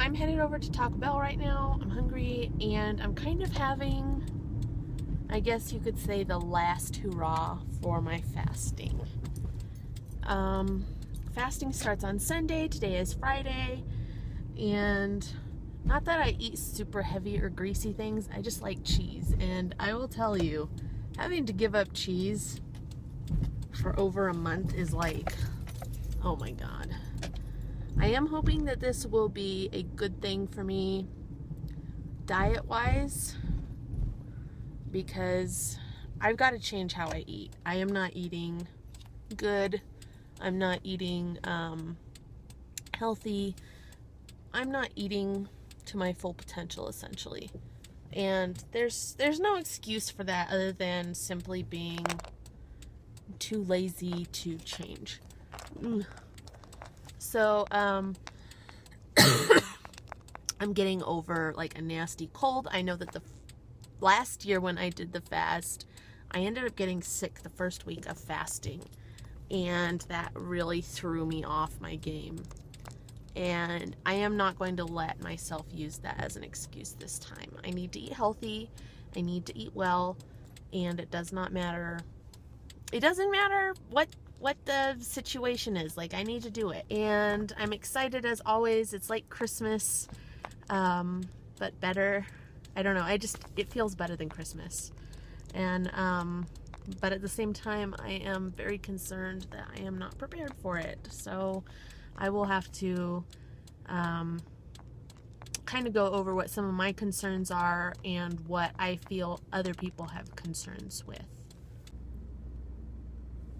I'm headed over to Taco Bell right now. I'm hungry and I'm kind of having, I guess you could say, the last hurrah for my fasting. Fasting starts on Sunday. Today is Friday. And not that I eat super heavy or greasy things, I just like cheese. And I will tell you, having to give up cheese for over a month is like, oh my God. I am hoping that this will be a good thing for me diet-wise, because I've got to change how I eat. I am not eating good. I'm not eating healthy. I'm not eating to my full potential, essentially. And there's no excuse for that other than simply being too lazy to change. So, I'm getting over like a nasty cold. I know that the last year when I did the fast, I ended up getting sick the first week of fasting. And that really threw me off my game. And I am not going to let myself use that as an excuse this time. I need to eat healthy. I need to eat well. And it does not matter. It doesn't matter what the situation is. Like, I need to do it. And I'm excited as always. It's like Christmas, but better. I don't know. It feels better than Christmas. And, but at the same time, I am very concerned that I am not prepared for it. So I will have to kind of go over what some of my concerns are and what I feel other people have concerns with.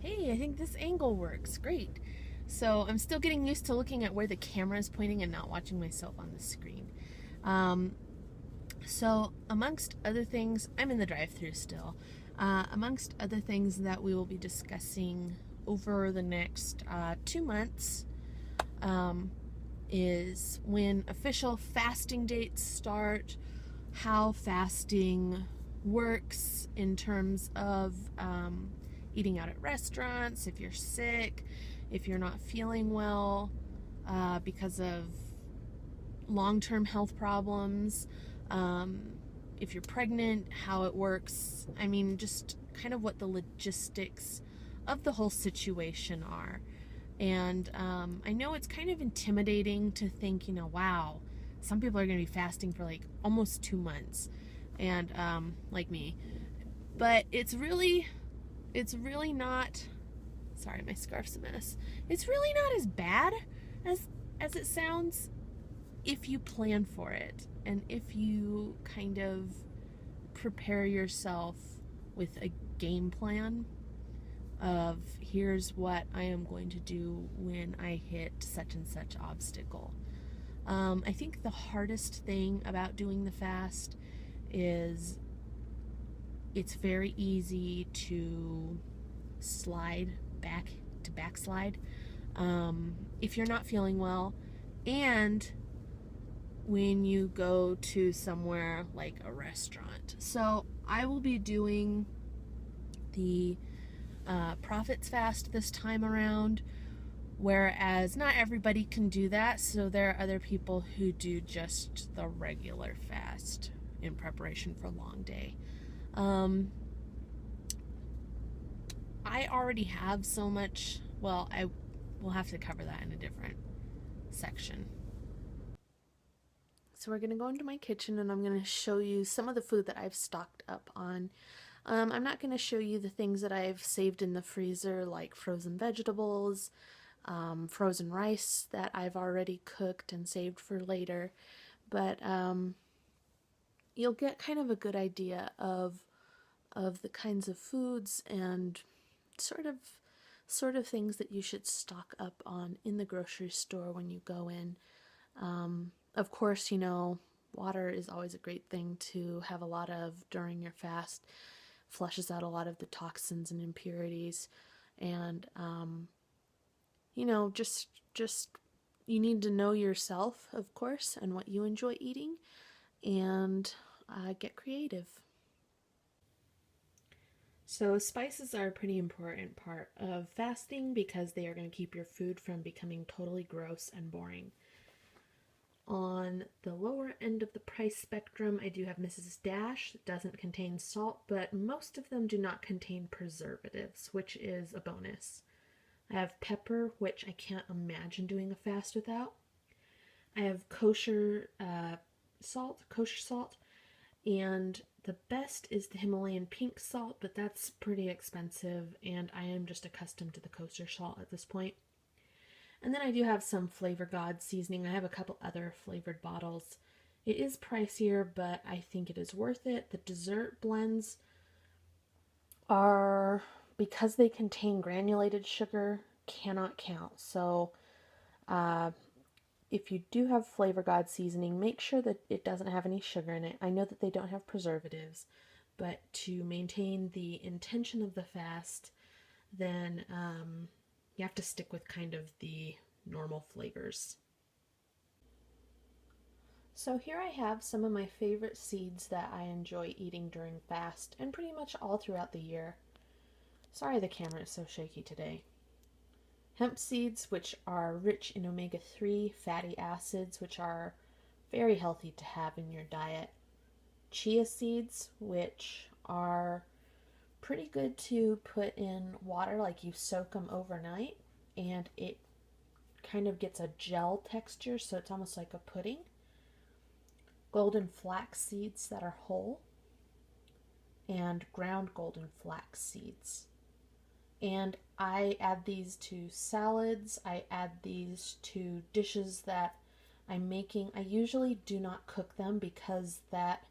Hey, I think this angle works. Great. So I'm still getting used to looking at where the camera is pointing and not watching myself on the screen. So amongst other things, I'm in the drive-thru still. Amongst other things that we will be discussing over the next 2 months is when official fasting dates start, how fasting works in terms of eating out at restaurants, if you're sick, if you're not feeling well because of long-term health problems, if you're pregnant, how it works. I mean, just kind of what the logistics of the whole situation are. And I know it's kind of intimidating to think, wow, some people are going to be fasting for like almost 2 months, and like me. But it's really not, sorry, my scarf's a mess. It's really not as bad as it sounds if you plan for it and if you kind of prepare yourself with a game plan of here's what I am going to do when I hit such and such obstacle. I think the hardest thing about doing the fast is it's very easy to backslide if you're not feeling well, and when you go to somewhere like a restaurant. So I will be doing the Prophets Fast this time around, whereas not everybody can do that, so there are other people who do just the regular fast in preparation for a long day. I already have so much, well, I will have to cover that in a different section. So we're going to go into my kitchen and I'm going to show you some of the food that I've stocked up on. I'm not going to show you the things that I've saved in the freezer, like frozen vegetables, frozen rice that I've already cooked and saved for later, but you'll get kind of a good idea of the kinds of foods and sort of things that you should stock up on in the grocery store when you go in. Of course, water is always a great thing to have a lot of during your fast. Flushes out a lot of the toxins and impurities, and just you need to know yourself, of course, and what you enjoy eating, and get creative. So spices are a pretty important part of fasting because they are going to keep your food from becoming totally gross and boring. On on the lower end of the price spectrum, I do have Mrs. Dash. It doesn't contain salt, but most of them do not contain preservatives, which is a bonus. I have Pepper, which I can't imagine doing a fast without. I have kosher salt, and the best is the Himalayan pink salt, but that's pretty expensive, and I am just accustomed to the kosher salt at this point. And then I do have some Flavor God seasoning. I have a couple other flavored bottles. It is pricier, but I think it is worth it. The dessert blends are, because they contain granulated sugar, cannot count. So if you do have Flavor God seasoning, make sure that it doesn't have any sugar in it. I know that they don't have preservatives, but to maintain the intention of the fast, then you have to stick with kind of the normal flavors. So here I have some of my favorite seeds that I enjoy eating during fast and pretty much all throughout the year. Sorry the camera is so shaky today. Hemp seeds, which are rich in omega-3 fatty acids, which are very healthy to have in your diet. Chia seeds, which are pretty good to put in water, like you soak them overnight and it kind of gets a gel texture, so it's almost like a pudding. Golden flax seeds that are whole, and ground golden flax seeds. And I add these to salads. I add these to dishes that I'm making. I usually do not cook them because that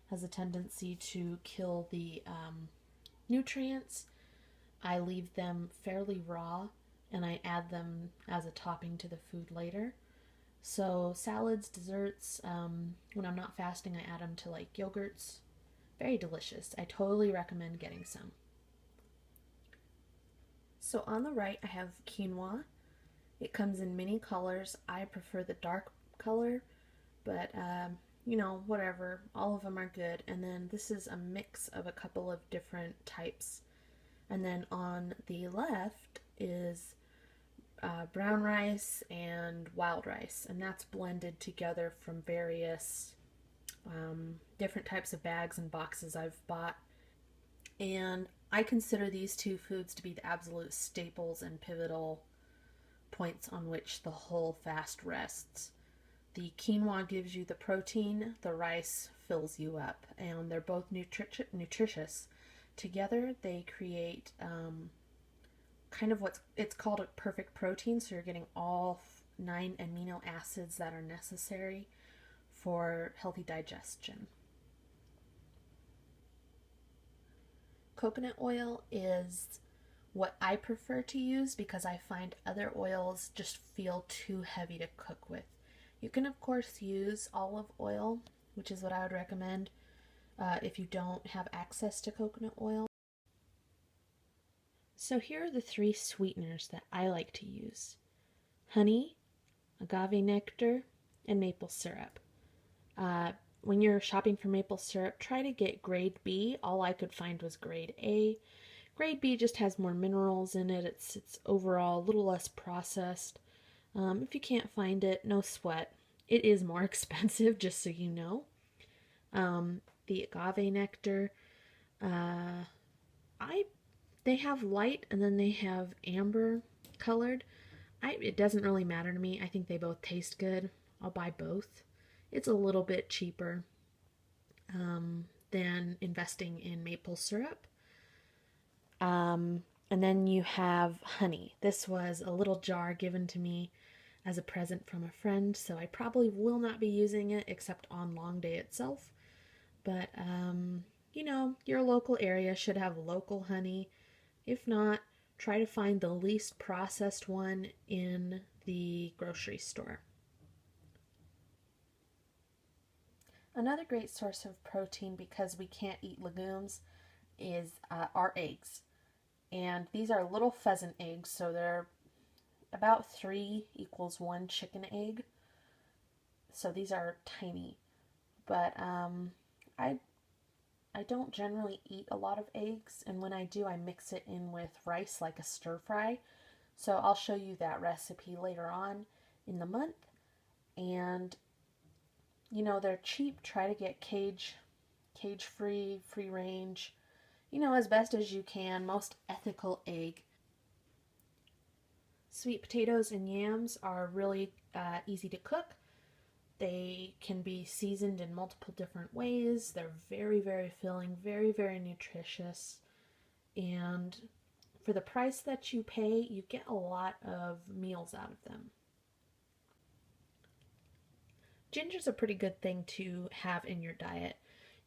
has a tendency to kill the nutrients. I leave them fairly raw and I add them as a topping to the food later. So salads, desserts, when I'm not fasting, I add them to like yogurts. Very delicious. I totally recommend getting some. So on the right, I have quinoa. It comes in many colors. I prefer the dark color, but you know, whatever. All of them are good. And then this is a mix of a couple of different types. And then on the left is brown rice and wild rice, and that's blended together from various different types of bags and boxes I've bought. And I consider these two foods to be the absolute staples and pivotal points on which the whole fast rests. The quinoa gives you the protein, the rice fills you up, and they're both nutritious. Together they create kind of it's called a perfect protein, so you're getting all 9 amino acids that are necessary for healthy digestion. Coconut oil is what I prefer to use because I find other oils just feel too heavy to cook with. You can of course use olive oil, which is what I would recommend if you don't have access to coconut oil. So here are the 3 sweeteners that I like to use: honey, agave nectar, and maple syrup. When you're shopping for maple syrup, try to get grade B. All I could find was grade A. Grade B just has more minerals in it. It's overall a little less processed. If you can't find it, no sweat. It is more expensive, just so you know. The agave nectar, they have light and then they have amber colored. It doesn't really matter to me. I think they both taste good. I'll buy both. It's a little bit cheaper than investing in maple syrup. And then you have honey. This was a little jar given to me as a present from a friend, so I probably will not be using it except on Long Day itself. But, you know, your local area should have local honey. If not, try to find the least processed one in the grocery store. Another great source of protein, because we can't eat legumes, is our eggs. And these are little pheasant eggs, so they're about 3 equals 1 chicken egg. So these are tiny. But I don't generally eat a lot of eggs, and when I do, I mix it in with rice like a stir fry. So I'll show you that recipe later on in the month. And they're cheap. Try to get cage free, free range, as best as you can. Most ethical egg. Sweet potatoes and yams are really easy to cook. They can be seasoned in multiple different ways. They're very, very filling, very, very nutritious. And for the price that you pay, you get a lot of meals out of them. Ginger's a pretty good thing to have in your diet.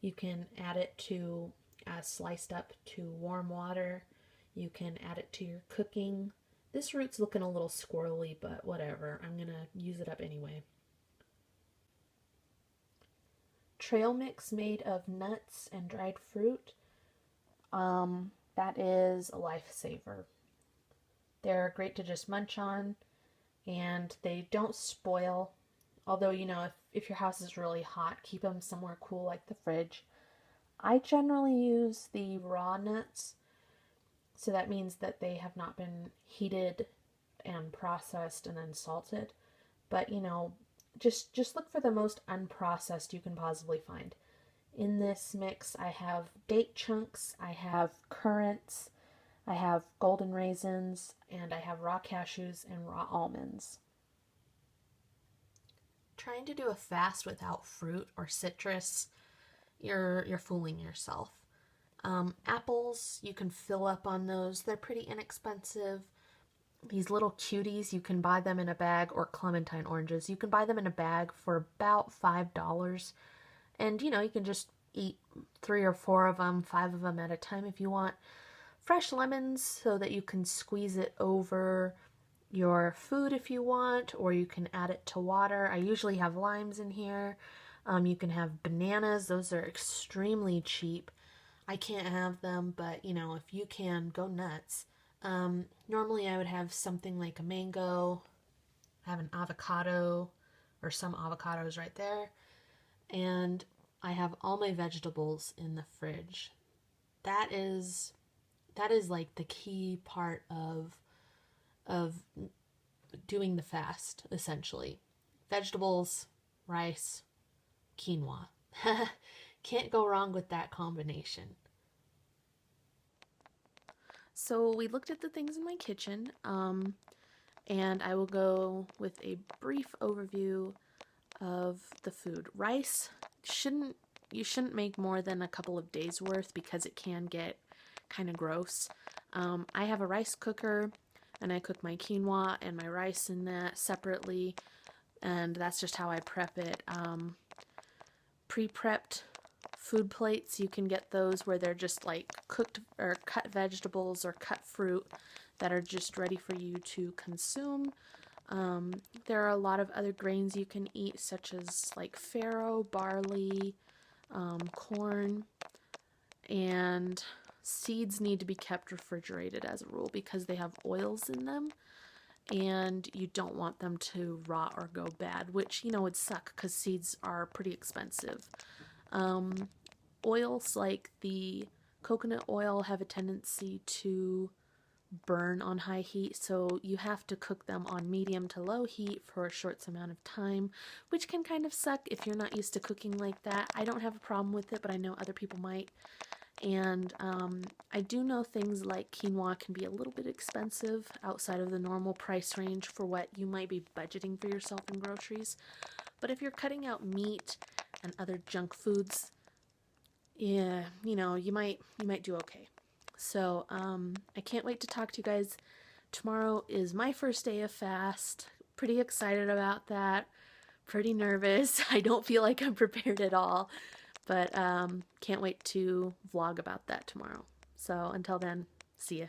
You can add it to sliced up to warm water. You can add it to your cooking. This root's looking a little squirrely, but whatever. I'm going to use it up anyway. Trail mix made of nuts and dried fruit. That is a lifesaver. They're great to just munch on, and they don't spoil. Although, if your house is really hot, keep them somewhere cool like the fridge. I generally use the raw nuts, so that means that they have not been heated and processed and then salted. But, just look for the most unprocessed you can possibly find. In this mix, I have date chunks, I have currants, I have golden raisins, and I have raw cashews and raw almonds. Trying to do a fast without fruit or citrus, you're fooling yourself. Apples, you can fill up on those. They're pretty inexpensive. These little cuties, you can buy them in a bag, or clementine oranges. You can buy them in a bag for about $5. And, you can just eat 3 or 4 of them, 5 of them at a time if you want. Fresh lemons so that you can squeeze it over your food if you want, or you can add it to water. I usually have limes in here. You can have bananas. Those are extremely cheap. I can't have them, but, if you can, go nuts. Normally I would have something like a mango, have an avocado, or some avocados right there, and I have all my vegetables in the fridge. That is like the key part of doing the fast, essentially. Vegetables, rice, quinoa. Can't go wrong with that combination. So we looked at the things in my kitchen, and I will go with a brief overview of the food. Rice, you shouldn't make more than a couple of days worth because it can get kind of gross. I have a rice cooker, and I cook my quinoa and my rice in that separately, and that's just how I prep it. Pre-prepped food plates, you can get those where they're just like cooked or cut vegetables or cut fruit that are just ready for you to consume. There are a lot of other grains you can eat, such as like farro, barley, corn, and seeds need to be kept refrigerated as a rule because they have oils in them, and you don't want them to rot or go bad, which, would suck because seeds are pretty expensive. Oils like the coconut oil have a tendency to burn on high heat, so you have to cook them on medium to low heat for a short amount of time, which can kind of suck if you're not used to cooking like that. I don't have a problem with it, but I know other people might. And I do know things like quinoa can be a little bit expensive outside of the normal price range for what you might be budgeting for yourself in groceries. But if you're cutting out meat and other junk foods, yeah, you might do okay. So I can't wait to talk to you guys. Tomorrow is my first day of fast. Pretty excited about that. Pretty nervous. I don't feel like I'm prepared at all. But can't wait to vlog about that tomorrow. So until then, see ya.